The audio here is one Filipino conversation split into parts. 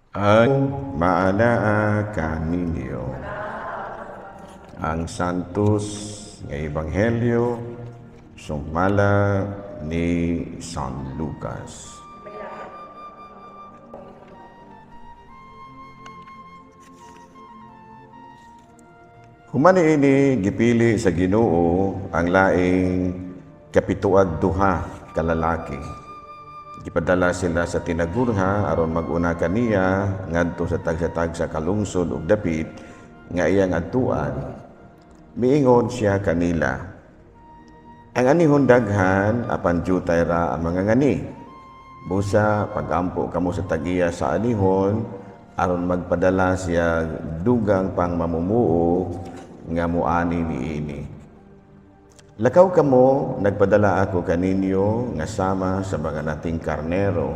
Ay maalaa kaninyo ang santos nga ebanghelyo sumala ni San Lucas. Humani ini gipili sa Ginoo ang laing kapituag duha kalalaki. Gipadala sila sa tinagurha aron mag-una kaniya ngadto sa tagsa-tag sa kalungsod ug dapit nga iyang adtuan. Miingon siya kanila, ang anihon daghan apan jutay ra ang mga ngani. Busa pagampo kamo sa tagiya sa anihon aron magpadala siya dugang pang mamumuo nga muani niini. Lakaw kamo, nagpadala ako kaninyo nga sama sa mga nating karnero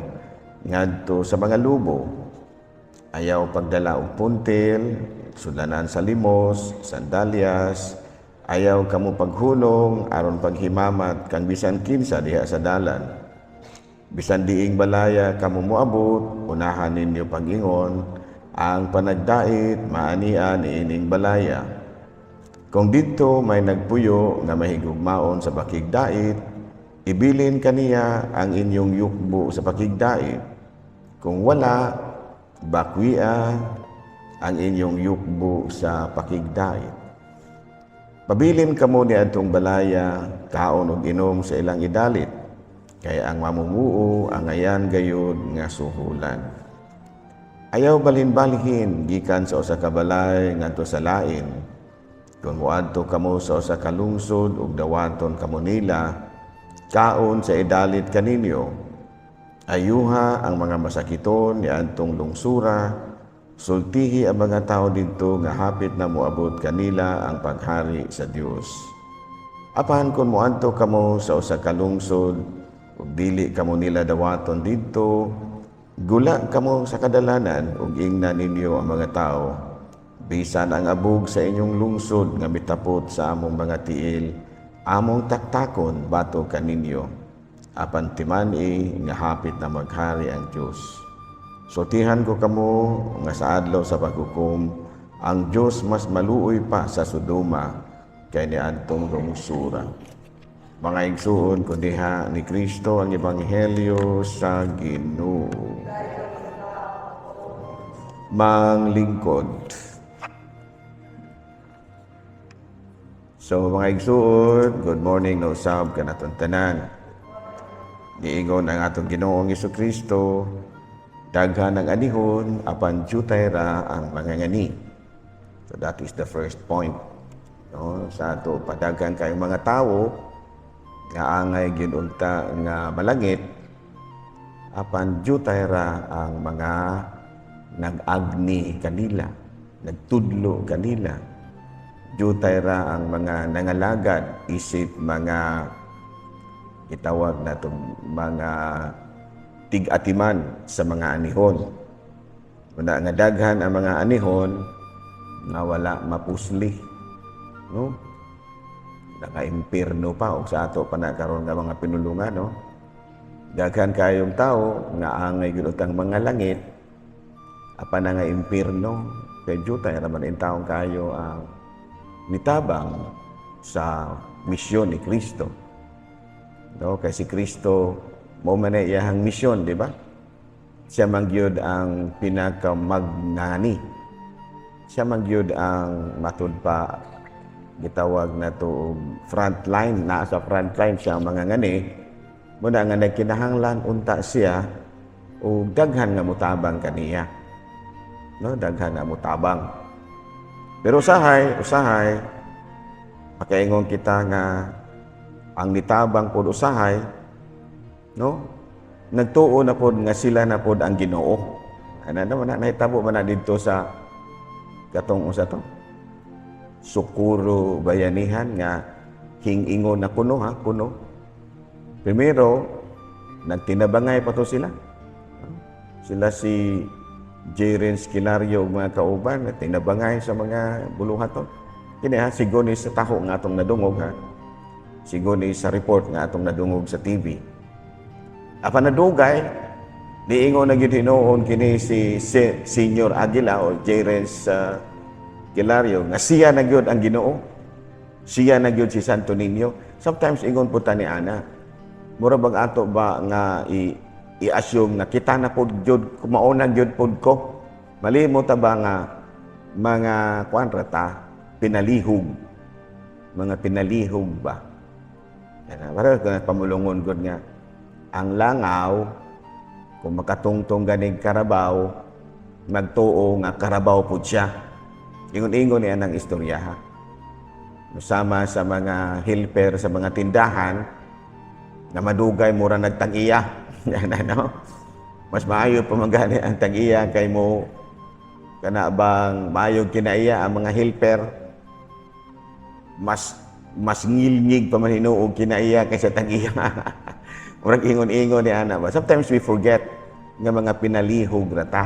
ngadto sa mga lubo. Ayaw pagdala og puntil, sudanan sa limos, sandalyas, ayaw kamo paghulong aron paghimamat kang bisan kinsa diha sa dalan. Bisan diing balaya kamo moabot, unahan ninyo pag-ingon ang panagdait maanian ining balaya. Kung dito may nagpuyo nga mahigugmaon sa pakigdait, ibilin kaniya ang inyong yukbo sa pakigdait. Kung wala, bakwia ang inyong yukbo sa pakigdait. Pabilin kamo ni adtong balaya, kaon ug inom sa ilang idalit, kay ang mamumuo ang ayan gayud nga suhulan. Ayaw balhin-balhin gikan sa usa ka balay ngadto sa lain. Kung muadto kamo sa usa ka lungsod ug dawaton kamo nila, kaon sa idalit kaninyo. Ayuha ang mga masakiton ni adtong lungsura, sultihi ang mga tao didto nga hapit na moabot kanila ang paghari sa Dios. Apan kung muadto kamo sa usa ka lungsod ug dili kamo nila dawaton didto, gula kamo sa kadalanan ug ingnan ninyo ang mga tao. Bisan ang abog sa inyong lungsod nga mitapot sa among mga tiil, among taktakon bato kaninyo. Apan timani nga hapit na maghari ang Dios. Sutihan ko kamo nga sa adlaw sa paghukom, ang Dios mas maluoy pa sa Sodoma kay niadtong lungsura. Mga igsuon ko diha ni Kristo ang ebanghelyo sa Ginoo. Manglingkod. So mga igsuon, good morning na usab kanatong tanan. Niingon ang atong Ginoong Jesucristo, daghan ang anihon apan jutay ra ang mga ngani. So that is the first point. No, sa ato padaghan kayong mga tawo nga angay ginunta nga malangit apan jutay ra ang mga nag-agni kanila, nagtudlo kanila. Jutay ra ang mga nangalagad isip mga itawag na itong mga tig-atiman sa mga anihon. Muna nga daghan ang mga anihon na wala mapusli. No? Naka-impirno pa o sa ato pa na karon nga mga pinulungan. No? Daghan kayong tao nga angay ginutang mga langit apan nga impirno. Kaya jutay raman in taong kayo ang nitabang sa misyon ni Kristo. No, kay si Kristo mao man iyang misyon, di ba? Siya magyud ang pinakamagnani. Siya magyud ang matud pa gitawag na to frontline, na sa frontline siya ang mga ngani. Muna nga nagkinahanglan unta siya o daghan nga mutabang kaniya. No, daghan nga mutabang. Pero usahay, makaingon kita nga ang nitabang pod usahay, no? Nagtuo na pod nga sila na pod ang Ginoo. Ano naman na nahitabo man na dito sa katong usa to? Sukuro bayanihan nga hingingon na kuno ha, kuno. Primero, nagtinabangay pa to sila. Sila si Jaren Skilario mga kauban at tinabangay sa mga buluhaton. Kini ha, sigon sa taho nga atong nadungog ha. Sigon sa report nga atong nadungog sa TV. Apan nadugay, Niingon na gyud hinuon kini si Senior Aguila o Jerez Kilario nga siya na gyud ang Ginoo. Siya na gyud si Santo Niño. Sometimes ingon po ta ni ana. Mura bang ato ba nga i-assume na kita na pud gyud kumauna gyud pud ko. Malimo ta ba nga mga kuanrata pinalihog. Mga pinalihog ba? Para pamulungon gud nga ang langaw kung makatungtong ganing karabaw magtuo nga karabaw pud siya. Ingon-ingon niya ng istorya ha. Sama sa mga helper sa mga tindahan na madugay mura nagtang-iya. Yan ano. Mas maayo pa magani ang tang-iya kay mo kana bang maayong kinaiya ang mga helper. Mas ngilngig pa man hinuog kinaiya kaysa tang-iya. Murag ingon-ingon ni ana ba. Sometimes we forget nga mga pinalihog ra ta.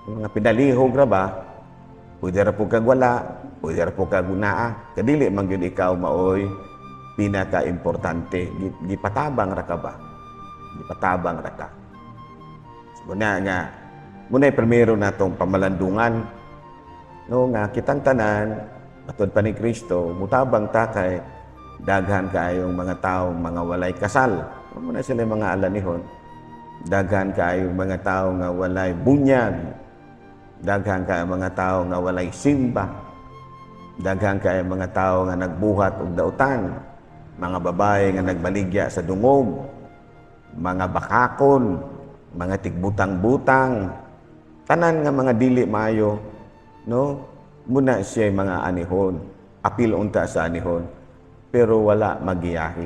Mga pinalihog ra ba? Pwede ra po kag wala, pwede ra po kag unaa. Kadili man gyud ikaw maoy pinaka-importante. Gipatabang ra ka ba? Gipatabang ra ka. Muna nga, muna primero natong pamalandungan. No nga kitang tanan atod pa ni Kristo, mutabang ta kay daghan kaayong mga tao mga walay kasal. Muna sila mga alanihon. Daghan kaayong mga tao nga walay bunyag. Daghan kaayong mga tao nga walay simba. Daghan kaayong mga tao nga nagbuhat og dautan. Mga babae nga nagbaligya sa dungog. Mga bakakon, mga tigbutang-butang. Tanan nga mga dili maayo, no? Muna siya mga anihon. Apil unta sa anihon. Pero wala magiyahi.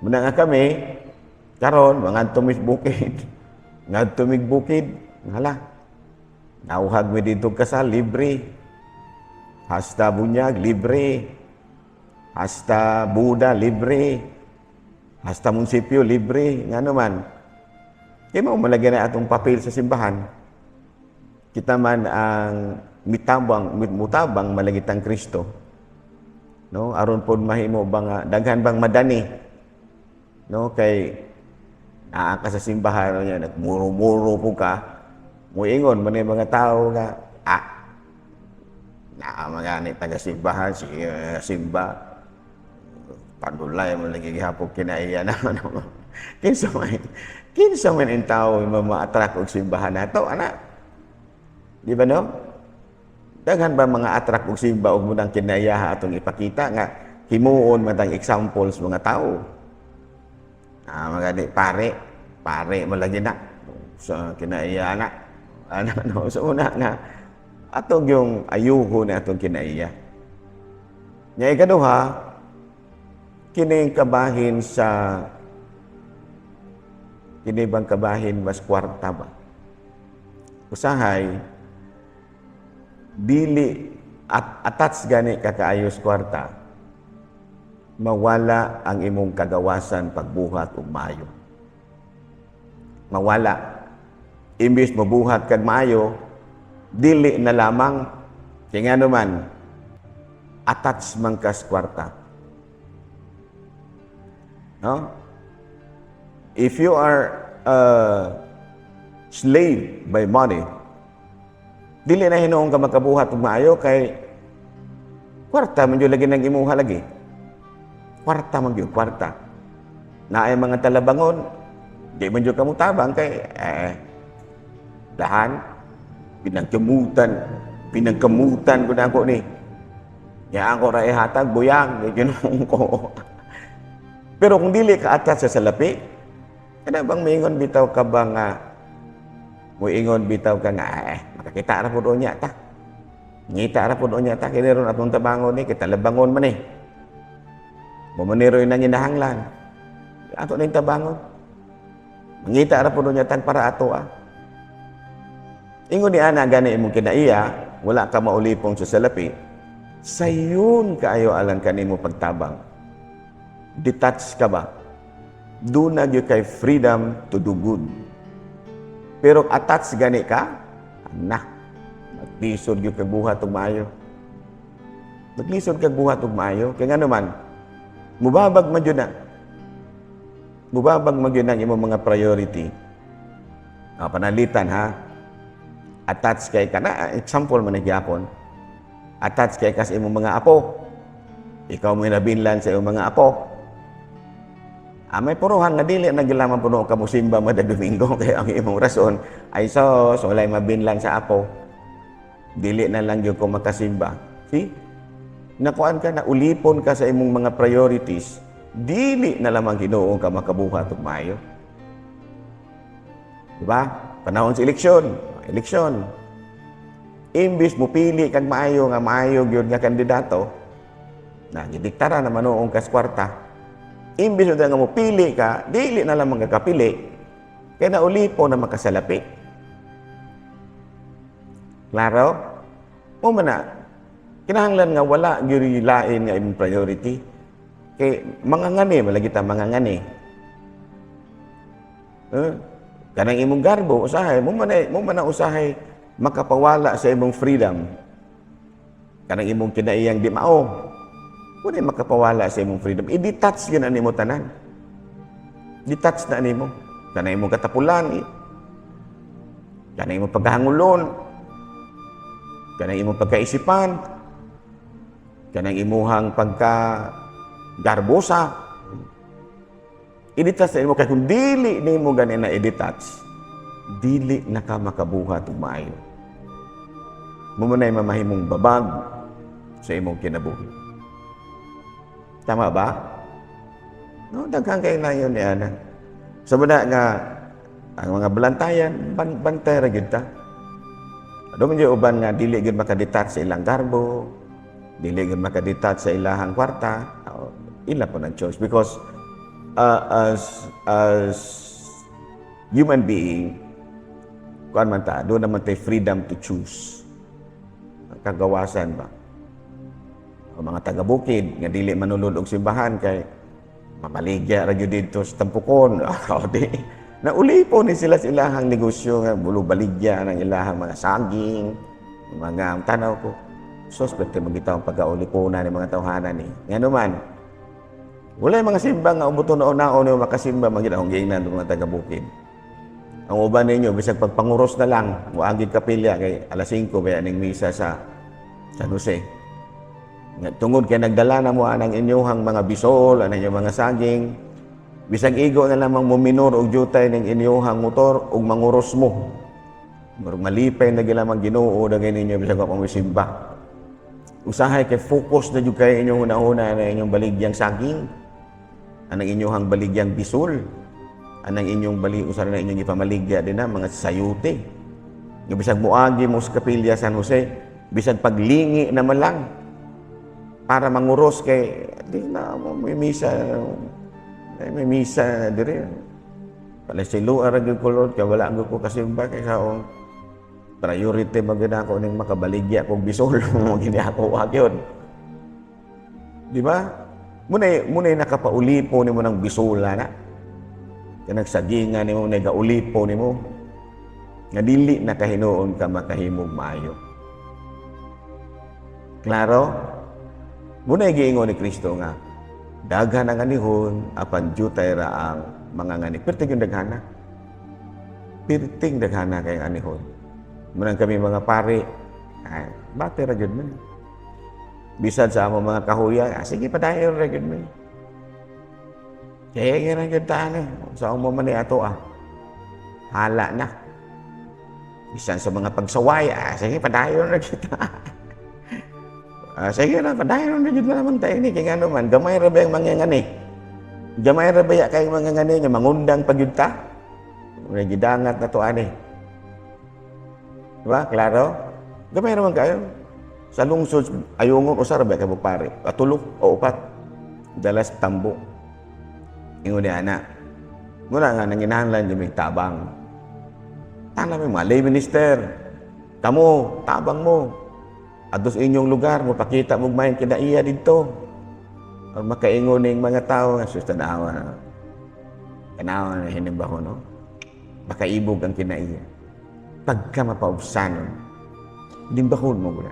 Muna nga kami, karon mga tumis bukid. Nga tumig bukid, hala. Nauhag mi dito kasal, libre. Hasta bunyag, libre. Hasta Buda, libre. Hasta munisipyo, libre. Nga naman, kaya mo malagyan na atong papel sa simbahan. Kita man ang mutabang malagitang Kristo. No, aron pod mahimo bang daghan bang madani. No, kay naa ka sa simbahan nya nagmuro-muro po ka. Muingon man mga tao nga naa magani taga simbahan si simba. Padulay man lagi gihapon kinaiya na ano. Kinsa man in tao ma-attract og simbahan nato ana. Di ba no? Daghan ba mga attract og simba og munang kinaiya atong ipakita nga himuon matang examples mga tao. Magani pare malagi na sa kinaiya na. Ano so una nga atong yung ayuho na atong kinaiya. Nya ikaduha kining kabahin sa kinibang kabahin mas kwarta ba? Usahay dili at attach gani kakaayos kwarta mawala ang imong kagawasan pagbuhat og maayo. Mawala. Imbis mabuhat kag maayo, dili na lamang kay ngano man attach man kas kwarta. No? If you are a slave by money, dili na hinuong ka makabuhat og maayo kay kwarta man jud lagi nang imuha lagi. Kwarta man jud, kwarta. Naay mga talabangon, di man jud kamo tabang kay dahan pinagkamutan ko na ako ni. Ya ako ra ihatag buyang, ginuong ko. Pero kung dili ka atat sa salapi, kada bang maingon bitaw ka ba nga muingon bitaw ka nga makakita ra pud unya ta. Ngita ra pud unya ta kini ron atong tabangon ni kita labangon man eh. Mamaniroy na ginahanglan. Ato ning tabangon. Ngita ra pud unya ta para ato Ingon ni ana gani imong kinaiya, wala ka maulipong sa salapi. Sayon kaayo alang kanimo pagtabang. Detach ka ba? Do na gyud kay freedom to do good. Pero attach gani ka, maglisod gyud kag buhat og maayo. Maglisod kag buhat og maayo kay ngano man mubabag man gyud na. Mubabag man gyud ang imong mga priority Panalitan ha. Attach kay kana example man gyapon. Attach kay kas imong mga apo. Ikaw mo nabinlan sa imong mga apo. May puruhan nga dili na gilaman puno ka mo simba mada Domingo kay ang imong rason ay sos walay mabinlan sa apo. Dili na lang gyud ko makasimba. See? Nakuan ka na ulipon ka sa imong mga priorities. Dili na lamang Ginoo ka makabuhat og maayo. Diba? Panahon sa eleksyon. Imbis mo pili kag maayo gyud nga kandidato, na gidiktara na manoong kas kwarta. Imbis na nga mo pili ka, dili na lamang kakapili, kaya naulipo na makasalapi. Klaro? O man na, kinahanglan nga wala gyud lain nga imong priority. Kay mangangani, malagita mangangani. Kanang imong garbo, usahay, mo man na usahay makapawala sa imong freedom. Kanang imong kinaiyang di mao. Kung makapawala sa imong freedom, i-detach yun ang imo tanan. Detach na nimo. Kanang imong katapulan, kanang imong paghangulon, kanang imong pagkaisipan, kanang imuhang pagka-garbosa. I-detach na nimo. Kaya kung dili nimo ganin na i-detach, dili na ka makabuhat ug maayo. Mumunay mamahimong babag sa imong kinabuhi. Tama ba? No, daghang kay na yun ana. Sa bada nga ang mga balantayan bantay ra gyud ta. Ado man uban nga dili gyud makadetach sa ilang garbo, dili gyud makadetach sa ilahang kwarta. Ila po ng choice because as human being, kuan man ta, doon naman tayo freedom to choose. Kagawasan ba? O mga taga-bukid, nga dili manulod og simbahan kay mamaligya ra gyud dito sa Tampukon. Naulipo ni sila sa ilahang negosyo nga bulo baligya ng ilahang mga saging, mga tanaw ko. Suspect magitaw pagkaulipona ni mga tawhanan ni. Ngano man. Wala mga simba nga umuto na unaon ni makasimba magidahong giingnan ng mga taga-bukid. Ang uban ninyo bisag pagpanguros na lang, muagid kapilya kay alas 5 kaya ning misa sa San Jose. Tungod kay nagdala na mo anang inyuhang mga bisol, anang inyong mga saging, bisag igo na lamang mo minor og jutay ning inyuhang motor ug manguros mo. Murag malipay na gilamang Ginoo dagay ninyo bisag pa misimba. Usahay kay focus na jud kay inyong una-una na inyong baligyang saging, anang inyuhang baligyang bisol, anang inyong usahay na inyong ipamaligya din na mga sayute. Nga bisag muagi mo sa kapilya San Jose, bisag paglingi na man lang para manguros kay di na may misa dire. Pala si Lord ara gyud ko Lord kay wala gyud ko kasimba kay saong priority magina ko ning makabaligya kog bisol mo gini ako agyon. Di ba? Munay nakapaulipo nimo ng bisola na. Kaya nagsagingan nimo nagaulipo nimo. Nga dili na kahinuon ka makahimog maayo. Klaro? Muna giingon ni Kristo nga, daghan ang anihon, apan jutay ra ang mga ngani. Perting yung daghana. Perting daghana kay anihon. Munang kami mga pare, bate ra gyud man. Bisan sa among mga kahuya, sige padayon ra gyud man. Kaya ra gyud ta na, sa amo man ni ato hala na. Bisan sa mga pagsaway, sige padayon ra gyud ta. Sige na, padayon na dyan naman tayo ni. Kaya nga naman, gamay ra ba yung mangangani? Gamay ra ba yung kayong mangangani nga mangundang pagyunta? May gidangat na to ani. Diba? Klaro? Gamay naman kayo. Sa lungsod, ayungon, usar ba kayo pare? Patulog o upat. Dalas tambo. Ingon ni ana. Muna nga, nanginahanglan yung may tabang. Tala mo, mga lay minister. Tamo, tabang mo. Ados inyong lugar, mapakita mo maayong kinaiya dito. Ang makaingon ng mga tao, sus tanawa na hinimba ko, no? Makaibog ang kinaiya. Pagka mapaubsanon, dimbahon mo gula.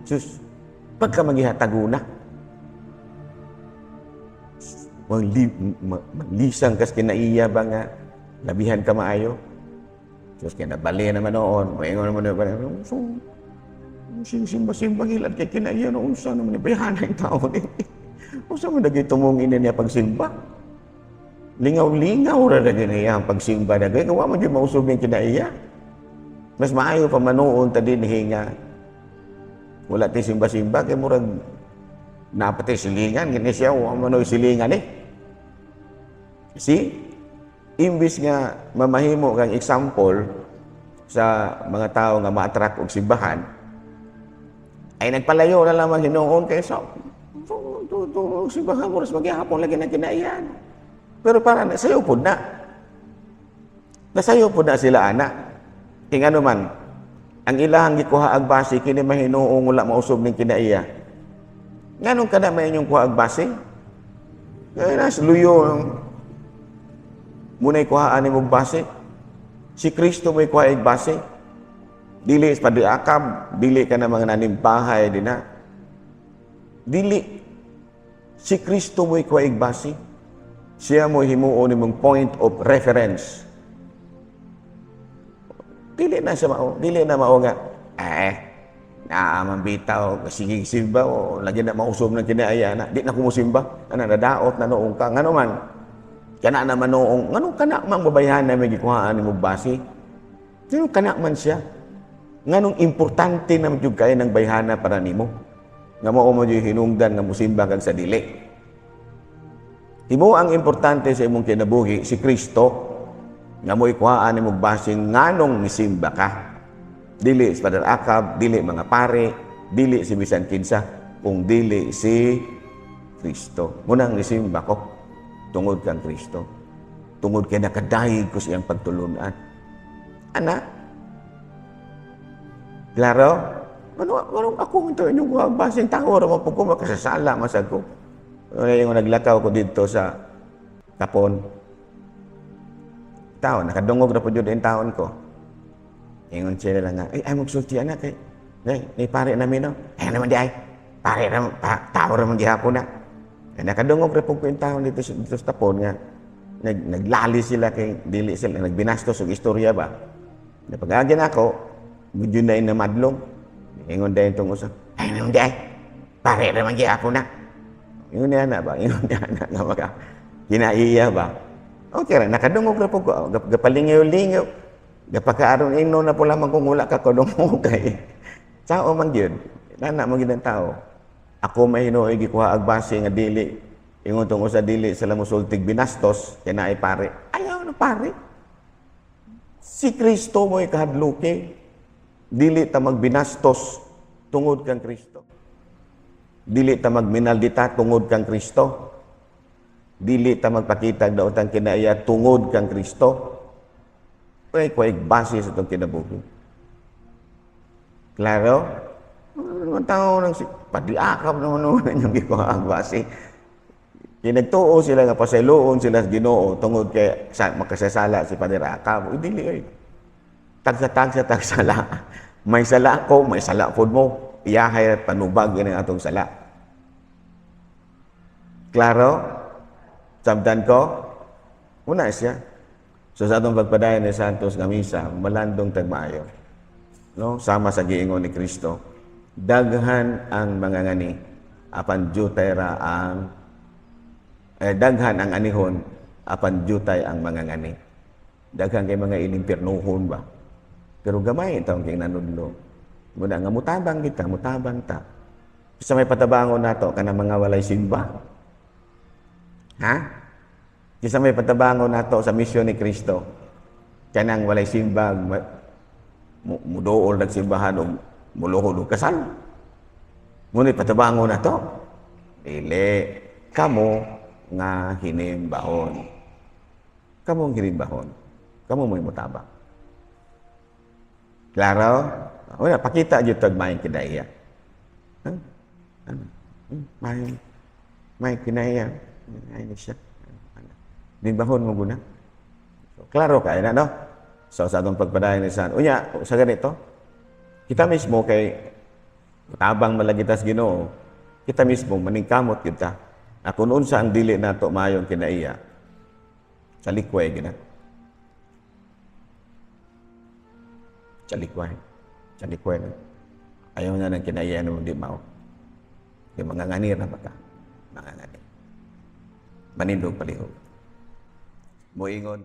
Sus, pagka maghihataguna, maglisang kas kinaiya ba nga, labihan ka maayo, Diyos kaya nabali naman noon, maingon naman noon, so, simba-simba hilad kay kinaiya no, unsa naman ibayahan ang tao ni. Unsa man dagay tumungin niya pagsimba? Lingaw-lingaw ra dagay niya ang pagsimba dagay, wa man gyud mausog yung kinaiya. Mas maayo pa manoon ta din hinga. Wala ti simba-simba kay murag napati silingan gini siya wa man silingan eh. See? Imbis nga mamahimo kang example sa mga tao nga ma-attract og simbahan, ay nagpalayo na lamang Hinuon kaysa simbahan mo ras maghihapon lagi na kinaiyan. Pero para nasayo po na. Nasayo po na sila ana. King ano man, ang ilahang gikuha ag base kini mahinuong wala mausog ning kinaiya. Nganong kada may inyong kuha ag base? Kaya nas luyo muna'y kuhaan ni mong base. Si Kristo mo'y kuha ag base. Dili pa di akab, dili ka na mga nanimbahay din na. Dili. Si Kristo mo'y kuha ag base. Siya mo'y himuon ni mong point of reference. Dili na siya mao, dili na mao nga. Naaman bitaw, sige simba o lagi na mausog ng kinaaya na. Di na kumusimba, nadaot na noong ka. Ngano man, kana naman noong, ngano kana mang babayahan na may gikuhaan ni mong base? Ngano kana man siya? Nganong importante na magyug kayo ng bayhana para nimo? Nga mo yung hinungdan nga musimba kag sa dili. Imo ang importante sa imong kinabuhi si Kristo nga mo ikuhaan ni mong base nganong misimba ka. Dili si Father Akab, dili mga pare, dili si bisan kinsa, kung dili si Kristo. Munang misimba ko tungod kang Kristo. Tungod kay nakadayeg ko siyang pagtulunan. Ana? Klaro? Ano ako ito inyong basing tao ra mo po ko makasasala masag ko. Yung naglakaw ko dito sa Kapon. Taon, nakadungog na po dito yung taon ko. Ingon sila lang nga, ay magsulti anak kay. Ay pare namin no. Ay naman di ay. Pare naman, tao naman gihapon na. Ay nakadungog na po yung taon dito sa Kapon nga. Naglali sila kay dili sila nagbinastos og istorya ba. Napagagyan ako, medyo na inamadlong. Ingon dahil itong usap, ay naman di ay. Pare naman gihapon na. Ingon niya na ba? Ingon niya na nga maka. Kinaiya ba? Okay ra, nakadungog na po ko. Gapalingaw-lingaw. Gapakaaron ino na po lamang kung wala ka kadungog kay. Sao man yun. Nana mo ginang tao. Ako may hinuoy gikuha ag base nga dili. Ingon tong usa dili sila mosultig binastos kay naay pare. Ayaw na pare. Si Kristo mo'y kahadluki. Dili ta magbinastos tungod kang Kristo. Dili ta magminaldita tungod kang Kristo. Dili ta magpakita daot ang kinaiya tungod kang Kristo. Ay kuwaig base sa itong kinabuhi. Klaro? Ano tao nang padiakap naman naman yung gikuha ang base. Kinagtuo sila nga pasayloon sila sa Ginoo tungod kay makasasala si Padre Akab. Dili ay. Tagsala. May sala ko, may sala pod mo. Iyahay at panubag yun ang atong sala. Klaro? Sabdan ko? Una siya. So sa atong pagpadayon ni Santos nga misa, malandong tagmaayo. No? Sama sa giingon ni Kristo. Daghan ang mga ngani, apan jutay ra ang daghan ang anihon, apan jutay ang mga ngani. Daghan kay mga inimpernuhon ba? Pero gamay itong kay nanudlo. Muna nga mutabang kita, mutabang ta. Sa may patabangon nato kana mga walay simba. Ha? Kisa may patabangon nato sa misyon ni Kristo. Kanang walay simba, mudool nagsimbahan o muluhod o kasal. Ngunit patabangon nato. Dili, kamo nga hinimbahon. Kamo ang hinimbahon. Kamo mo'y mutabang. Klaro? Wala, pakita dito tagmayang kinaiya. May kinaiya. Ay siya. Hinimbahon mo guna. So, klaro ka, na, no? So, sa atong pagpadayon ni San. Unya, sa ganito, kita mismo kay tabang malagitas Ginoo, kita mismo maningkamot kita. Na kung unsa ang dili nato maayong kinaiya, sa likway gina. Chalikwan. Chalikwan. Ayaw na ng kinayaan mo di mao. Yung mga nganir na baka. Mga nganir. Manindog palihog. Moingon.